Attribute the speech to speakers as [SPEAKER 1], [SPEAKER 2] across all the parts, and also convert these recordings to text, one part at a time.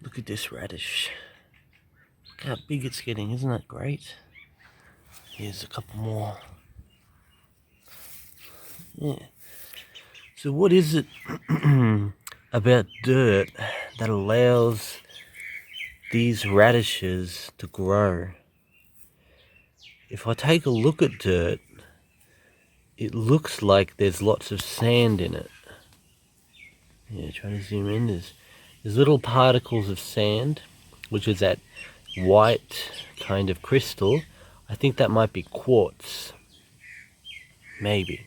[SPEAKER 1] Look at this radish. Look how big it's getting, isn't that great? Here's a couple more. Yeah. So what is it about dirt that allows these radishes to grow? If I take a look at dirt, it looks like there's lots of sand in it. Yeah, trying to zoom in. There's little particles of sand, which is that white kind of crystal. I think that might be quartz. Maybe.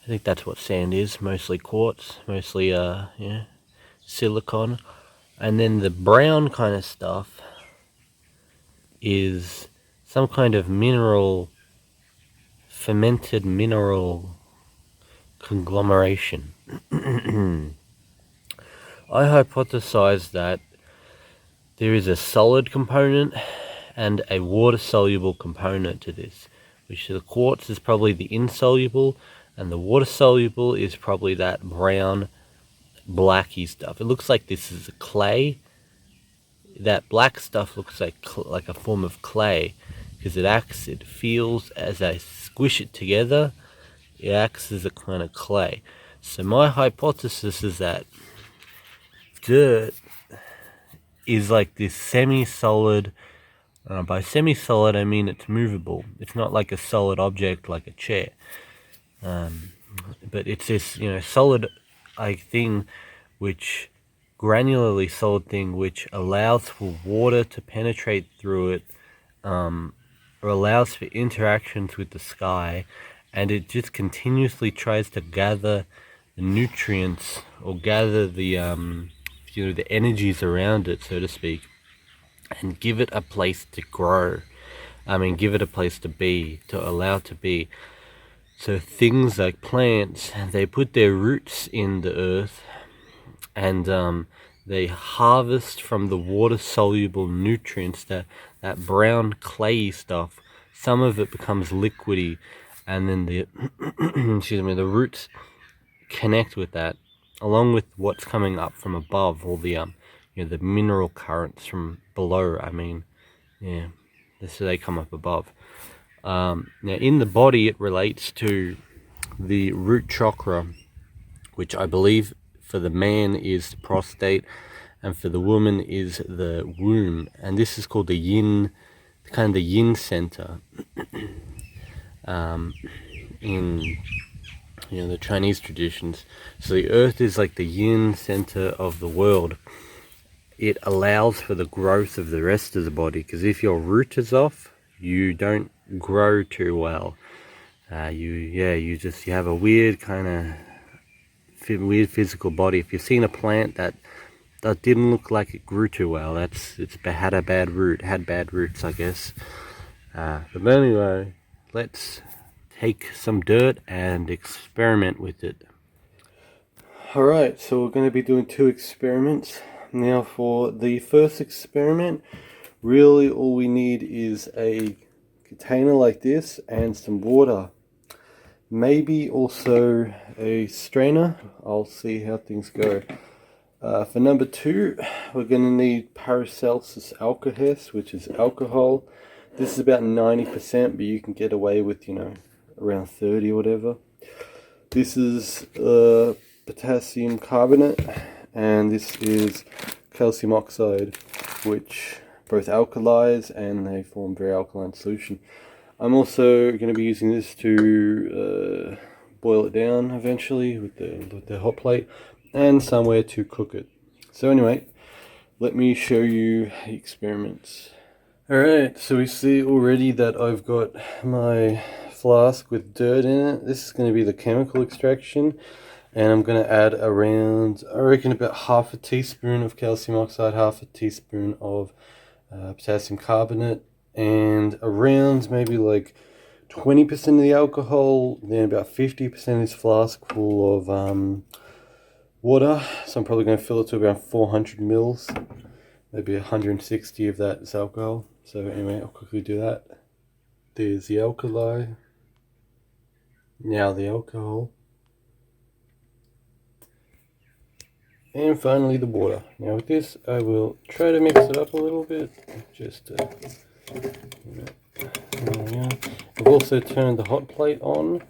[SPEAKER 1] I think that's what sand is, mostly quartz, mostly silicon. And then the brown kind of stuff is some kind of mineral, fermented mineral conglomeration. I hypothesize that there is a solid component and a water-soluble component to this, which the quartz is probably the insoluble, and the water-soluble is probably that brown, blacky stuff. It looks like this is a clay. That black stuff looks like a form of clay, because it feels, as I squish it together, it acts as a kind of clay. So my hypothesis is that dirt is like this semi-solid. By semi-solid, I mean it's movable. It's not like a solid object like a chair. But it's this, solid thing, which granularly solid thing, which allows for water to penetrate through it, or allows for interactions with the sky, and it just continuously tries to gather the nutrients or gather the the energies around it, so to speak, and give it a place to grow. Give it a place to be, to allow to be. So things like plants, they put their roots in the earth, and they harvest from the water-soluble nutrients, that brown clayey stuff. Some of it becomes liquidy, and then the the roots connect with that, along with what's coming up from above, all the the mineral currents from below. So they come up above. Now in the body, it relates to the root chakra, which I believe for the man is the prostate, and for the woman is the womb. And this is called the yin, kind of the yin center. In the Chinese traditions. So the earth is like the yin center of the world. It allows for the growth of the rest of the body, because if your root is off, you don't grow too well. You have a weird kind of weird physical body. If you've seen a plant that didn't look like it grew too well, had bad roots, I guess. But anyway, let's take some dirt and experiment with it. Alright, so we're going to be doing 2 experiments. Now for the first experiment, really all we need is a container like this and some water. Maybe also a strainer. I'll see how things go. For number 2, we're going to need Paracelsus alcohol, which is alcohol. This is about 90%, but you can get away with, around 30 or whatever. This is potassium carbonate, and this is calcium oxide, which both alkalize and they form very alkaline solution. I'm also going to be using this to boil it down eventually with the hot plate, and somewhere to cook it. So anyway, let me show you the experiments. Alright, so we see already that I've got my flask with dirt in it. This is going to be the chemical extraction, and I'm going to add around, I reckon, about half a teaspoon of calcium oxide, half a teaspoon of potassium carbonate, and around maybe like 20% of the alcohol, then about 50% of this flask full of water. So I'm probably going to fill it to around 400 mils, maybe 160 of that is alcohol. So anyway, I'll quickly do that. There's the alkali. Now the alcohol. And finally the water. Now with this I will try to mix it up a little bit. Just I've also turned the hot plate on,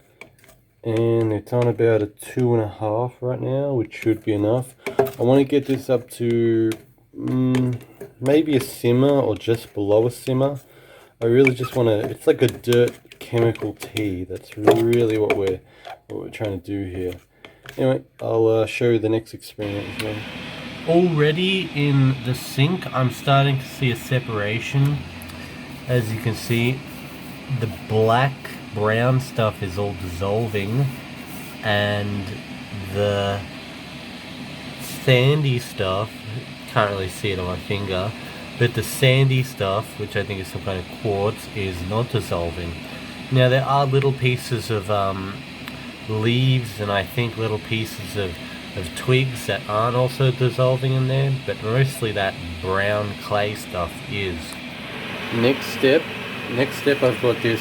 [SPEAKER 1] and it's on about a 2.5 right now, which should be enough. I want to get this up to maybe a simmer or just below a simmer. I really just want to, it's like a dirt chemical tea. That's really what we're trying to do here. Anyway, I'll show you the next experiment as well. Already in the sink, I'm starting to see a separation. As you can see, the black brown stuff is all dissolving, and the sandy stuff, can't really see it on my finger, but the sandy stuff, which I think is some kind of quartz, is not dissolving. Now there are little pieces of leaves and I think little pieces of twigs that aren't also dissolving in there, but mostly that brown clay stuff is. Next step, I've got this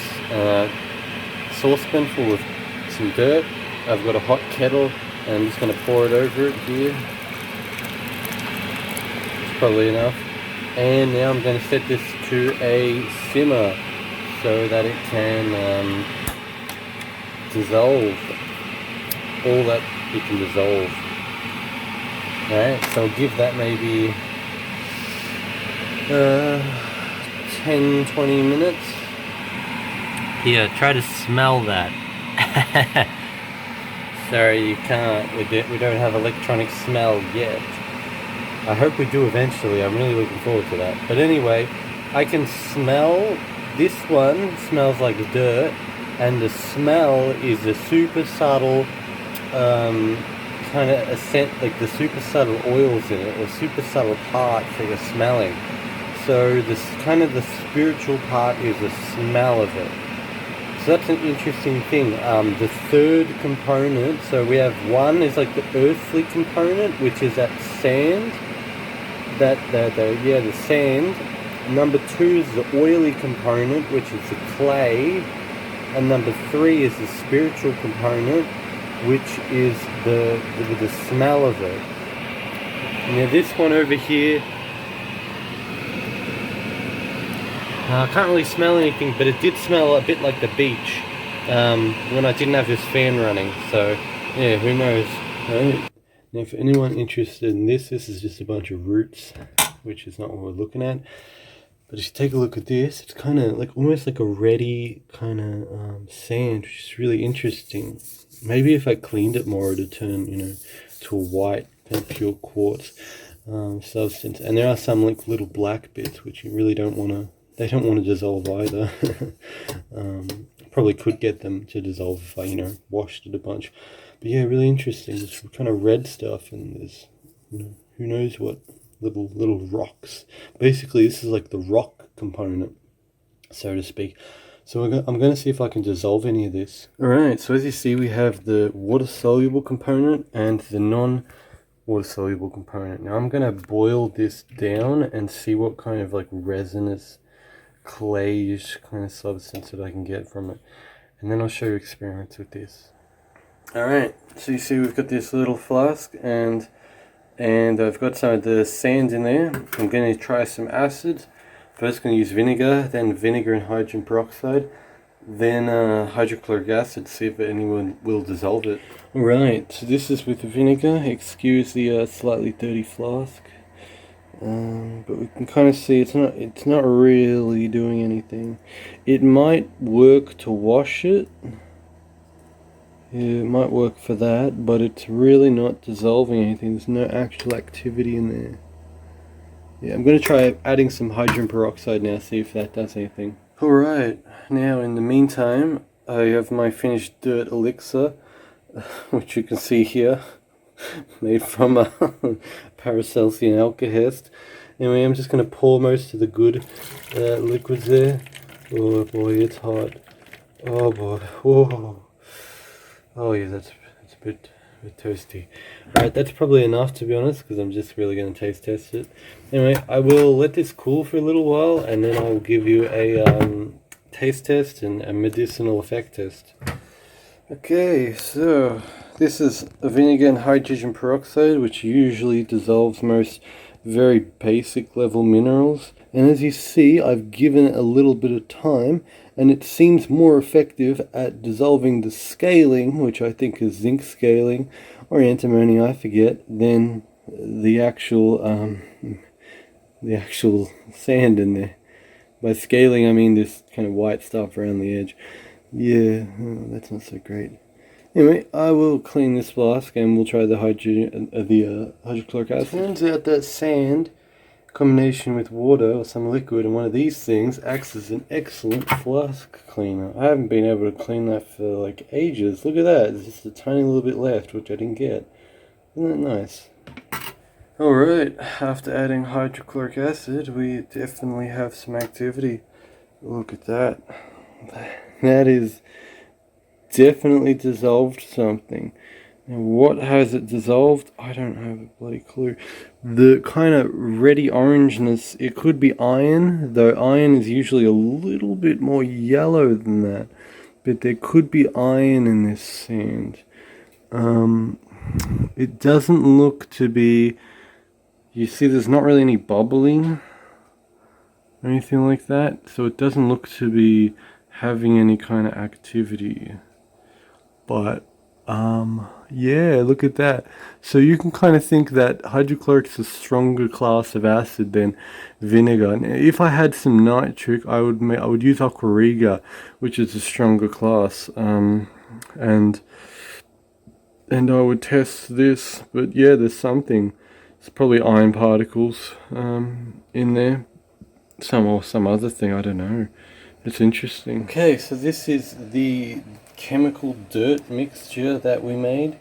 [SPEAKER 1] saucepan full of some dirt. I've got a hot kettle and I'm just going to pour it over it here. It's probably enough. And now I'm going to set this to a simmer so that it can dissolve all that it can dissolve. Alright, so I'll give that maybe 10-20 minutes. Here, try to smell that. Sorry, you can't. We don't have electronic smell yet. I hope we do eventually. I'm really looking forward to that. But anyway, I can smell. This one smells like dirt, and the smell is a super subtle kind of a scent, like the super subtle oils in it, or super subtle parts that you're smelling. So this kind of the spiritual part is the smell of it. So that's an interesting thing. The third component, so we have one is like the earthly component, which is that sand, the sand. Number 2 is the oily component, which is the clay, and number 3 is the spiritual component, which is the smell of it. Now this one over here, I can't really smell anything, but it did smell a bit like the beach when I didn't have this fan running. So yeah, who knows? Right. Now for anyone interested in this is just a bunch of roots, which is not what we're looking at. But if you take a look at this, it's kind of like almost like a reddy kind of sand, which is really interesting. Maybe if I cleaned it more, it would turn, to a white kind of pure quartz substance. And there are some like little black bits which you really don't want to. They don't want to dissolve either. Probably could get them to dissolve if I, washed it a bunch. But yeah, really interesting. This kind of red stuff, and there's, who knows what little rocks. Basically, this is like the rock component, so to speak. So I'm going to see if I can dissolve any of this. Alright, so as you see, we have the water-soluble component and the non-water-soluble component. Now I'm going to boil this down and see what kind of like resinous, clayish kind of substance that I can get from it. And then I'll show you experiments with this. Alright, so you see we've got this little flask and I've got some of the sand in there. I'm going to try some acid. First going to use vinegar, then vinegar and hydrogen peroxide, then hydrochloric acid, see if anyone will dissolve it. Alright, so this is with the vinegar. Excuse the slightly dirty flask. But we can kind of see it's not really doing anything. It might work to wash it. Yeah, it might work for that, but it's really not dissolving anything. There's no actual activity in there. Yeah, I'm going to try adding some hydrogen peroxide now, see if that does anything. Alright, now in the meantime, I have my finished dirt elixir, which you can see here, made from Paracelsian alkahest. Anyway, I'm just going to pour most of the good liquids there. Oh boy, it's hot. Oh boy, whoa. Oh yeah, that's a bit toasty. Alright, that's probably enough, to be honest, because I'm just really going to taste test it. Anyway, I will let this cool for a little while, and then I'll give you a taste test and a medicinal effect test. Okay, so this is a vinegar and hydrogen peroxide, which usually dissolves most very basic level minerals. And as you see, I've given it a little bit of time, and it seems more effective at dissolving the scaling, which I think is zinc scaling, or antimony, I forget, than the actual sand in there. By scaling, I mean this kind of white stuff around the edge. Yeah, that's not so great. Anyway, I will clean this flask and we'll try the hydrochloric acid. Turns out that sand, combination with water or some liquid and one of these things, acts as an excellent flask cleaner. I haven't been able to clean that for like ages. Look at that, there's just a tiny little bit left, which I didn't get. Isn't that nice? Alright, after adding hydrochloric acid, we definitely have some activity. Look at that. That is definitely dissolved something. And what has it dissolved? I don't have a bloody clue. The kind of reddy orangeness, it could be iron, though iron is usually a little bit more yellow than that. But there could be iron in this sand. It doesn't look to be... You see there's not really any bubbling or anything like that. So it doesn't look to be having any kind of activity. But yeah, look at that. So you can kind of think that hydrochloric is a stronger class of acid than vinegar. And if I had some nitric, I would use aquariga, which is a stronger class. And I would test this. But yeah, there's something. It's probably iron particles in there. Some other thing, I don't know. It's interesting. Okay, so this is the chemical dirt mixture that we made.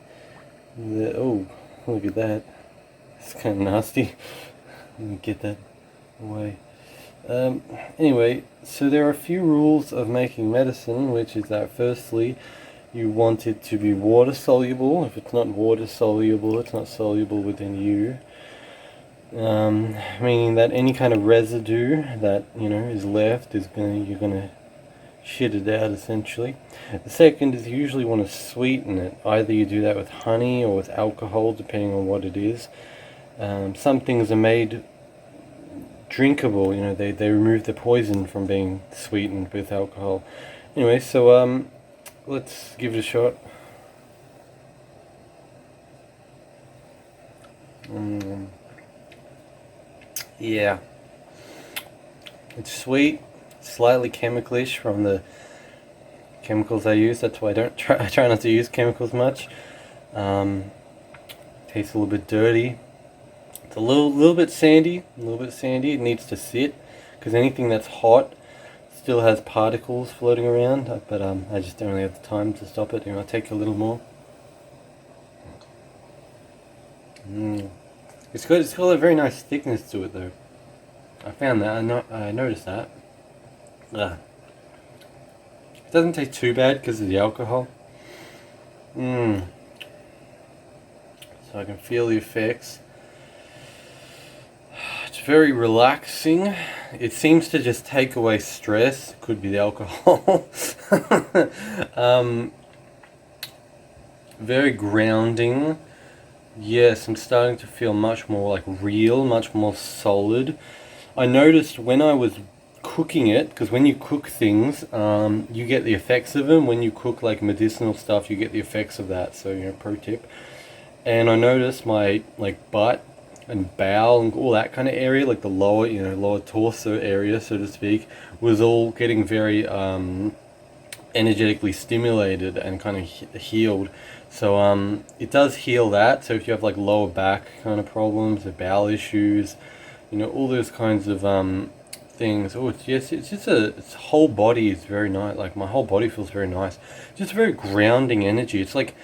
[SPEAKER 1] Oh, look at that. It's kind of nasty. Let me get that away. Anyway, so there are a few rules of making medicine, which is that firstly, you want it to be water soluble. If it's not water soluble, it's not soluble within you. Meaning that any kind of residue that is left you're gonna shit it out essentially. The second is you usually want to sweeten it. Either you do that with honey or with alcohol, depending on what it is. Some things are made drinkable. They remove the poison from being sweetened with alcohol. Anyway, so let's give it a shot. Yeah, it's sweet, slightly chemicalish from the chemicals I use. That's why I try not to use chemicals much. Tastes a little bit dirty. It's a little bit sandy. It needs to sit because anything that's hot still has particles floating around. But I just don't really have the time to stop it. I'll take a little more. It's got a very nice thickness to it though. I found that, I noticed that. It doesn't taste too bad because of the alcohol. So I can feel the effects. It's very relaxing. It seems to just take away stress. It could be the alcohol. Very grounding. Yes, I'm starting to feel much more like real, much more solid. I noticed when I was cooking it, because when you cook things, you get the effects of them. When you cook like medicinal stuff, you get the effects of that. So, pro tip. And I noticed my like butt and bowel and all that kind of area, like the lower torso area, so to speak, was all getting very energetically stimulated and kind of healed. So it does heal that. So if you have like lower back kind of problems or bowel issues, all those kinds of things. Oh, its whole body is very nice. Like my whole body feels very nice. Just very grounding energy. It's like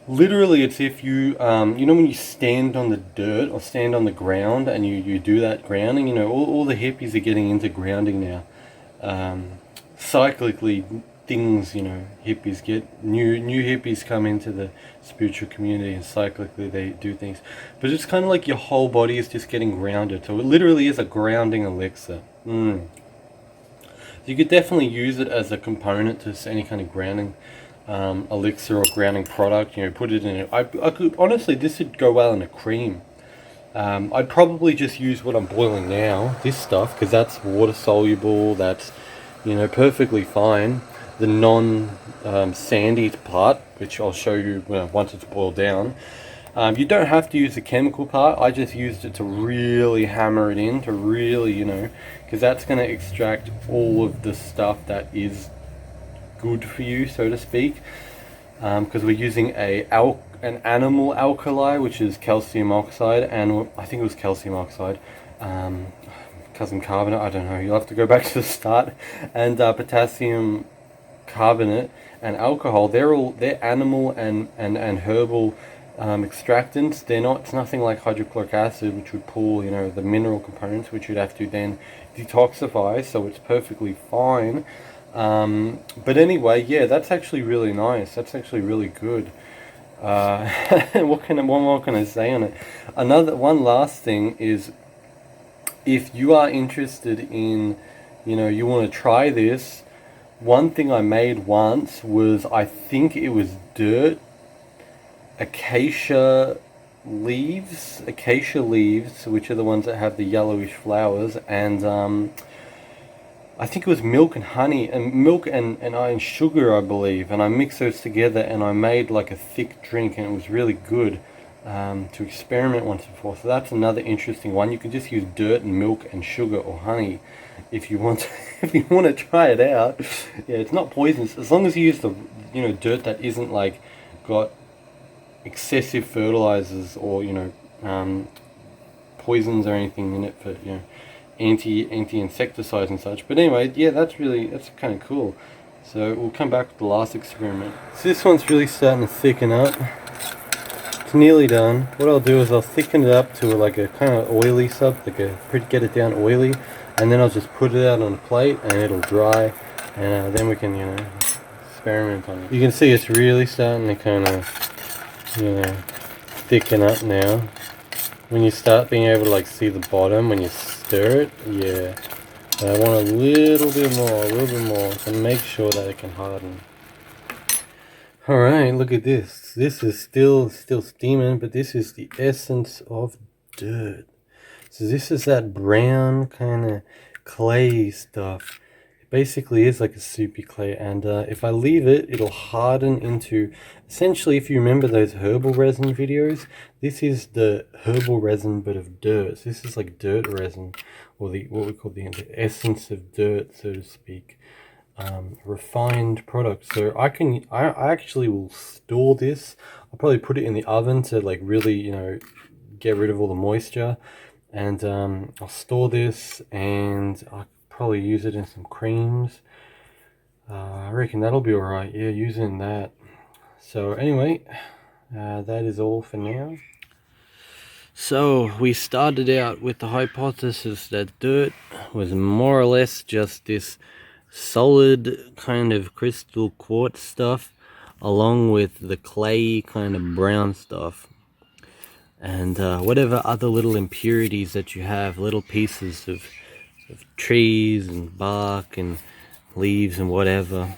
[SPEAKER 1] literally, it's if you when you stand on the dirt or stand on the ground and you do that grounding. All the hippies are getting into grounding now. Cyclically, things, hippies get new hippies come into the spiritual community and cyclically they do things, but it's kind of like your whole body is just getting grounded. So it literally is a grounding elixir. You could definitely use it as a component to any kind of grounding elixir or grounding product, you know, put it in it. I could honestly, this would go well in a cream. I'd probably just use what I'm boiling now, this stuff, because that's water soluble, that's, you know, perfectly fine. The non-sandy part, which I'll show you once it's boiled down. You don't have to use the chemical part. I just used it to really hammer it in, to really, you know, because that's going to extract all of the stuff that is good for you, so to speak. Because we're using an animal alkali, which is calcium oxide, and I think it was calcium oxide, calcium carbonate, I don't know, you'll have to go back to the start, and potassium carbonate and alcohol. They're animal and herbal extractants. It's nothing like hydrochloric acid, which would pull, you know, the mineral components, which you'd have to then detoxify, so it's perfectly fine. But anyway, yeah, that's actually really nice. That's actually really good. What more can I say on it? One last thing is, if you are interested in, you know, you want to try this, one thing I made once was, I think it was dirt, acacia leaves, which are the ones that have the yellowish flowers, and I think it was milk and honey, and sugar, I believe, and I mixed those together and I made like a thick drink, and it was really good to experiment once before. So that's another interesting one. You can just use dirt and milk and sugar or honey if you want to, if you want to try it out. Yeah, it's not poisonous as long as you use the, you know, dirt that isn't like got excessive fertilizers or, you know, poisons or anything in it for, you know, anti-insecticides and such. But anyway, yeah, that's kind of cool. So we'll come back with the last experiment. So this one's really starting to thicken up. It's nearly done. What I'll do is I'll thicken it up to like a kind of oily get it down oily, and then I'll just put it out on a plate and it'll dry, and then we can, you know, experiment on it. You can see it's really starting to kind of, you know, thicken up now. When you start being able to like see the bottom when you stir it, yeah. But I want a little bit more to make sure that it can harden. Alright, look at this. This is still steaming, but this is the essence of dirt. So this is that brown kind of clay stuff. It basically is like a soupy clay, and if I leave it, it'll harden into, essentially, if you remember those herbal resin videos, this is the herbal resin but of dirt. So this is like dirt resin, or what we call the essence of dirt, so to speak. Refined product. So I actually will store this. I'll probably put it in the oven to like really, you know, get rid of all the moisture, and I'll store this, and I'll probably use it in some creams. I reckon that'll be alright, yeah, using that. So anyway, that is all for now. So we started out with the hypothesis that dirt was more or less just this solid kind of crystal quartz stuff, along with the clay kind of brown stuff, and whatever other little impurities that you have, little pieces of trees and bark and leaves and whatever.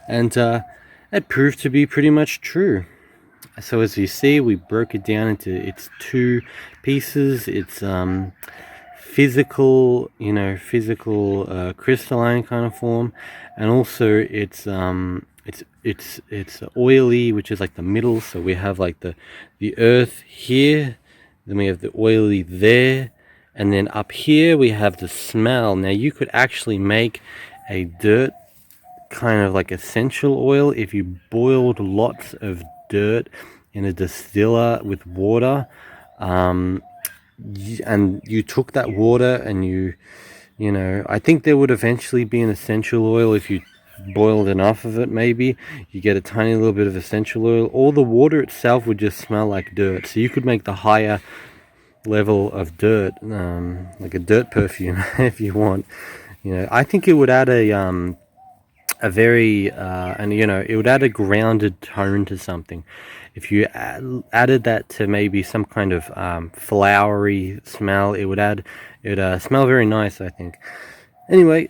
[SPEAKER 1] And it proved to be pretty much true. So as you see, we broke it down into its two pieces. It's physical crystalline kind of form, and also it's oily, which is like the middle. So we have like the earth here, then we have the oily there, and then up here we have the smell. Now you could actually make a dirt kind of like essential oil if you boiled lots of dirt in a distiller with water, and you took that water and you know, I think there would eventually be an essential oil if you boiled enough of it. Maybe you get a tiny little bit of essential oil, or the water itself would just smell like dirt. So you could make the higher level of dirt, like a dirt perfume if you want. You know, I think it would add a very and you know, it would add a grounded tone to something. If you added that to maybe some kind of flowery smell, it would smell very nice, I think. Anyway,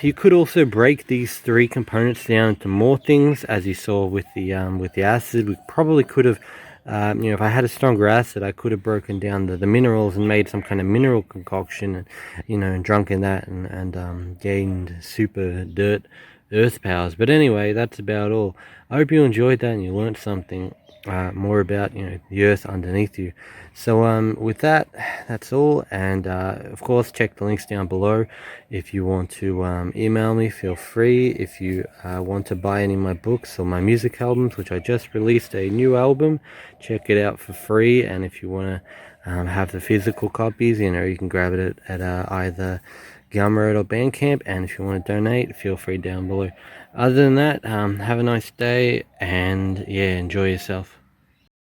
[SPEAKER 1] you could also break these three components down into more things, as you saw with the acid. We probably could have, if I had a stronger acid, I could have broken down the minerals and made some kind of mineral concoction, and and drunken that, and gained super earth powers. But anyway, that's about all. I hope you enjoyed that and you learned something more about the earth underneath you. So with that, that's all. And of course, check the links down below. If you want to email me, feel free. If you want to buy any of my books or my music albums, which I just released a new album, check it out for free. And if you want to have the physical copies, you can grab it at either Gumroad or Bandcamp. And if you want to donate, feel free down below. Other than that, have a nice day, and yeah, enjoy yourself.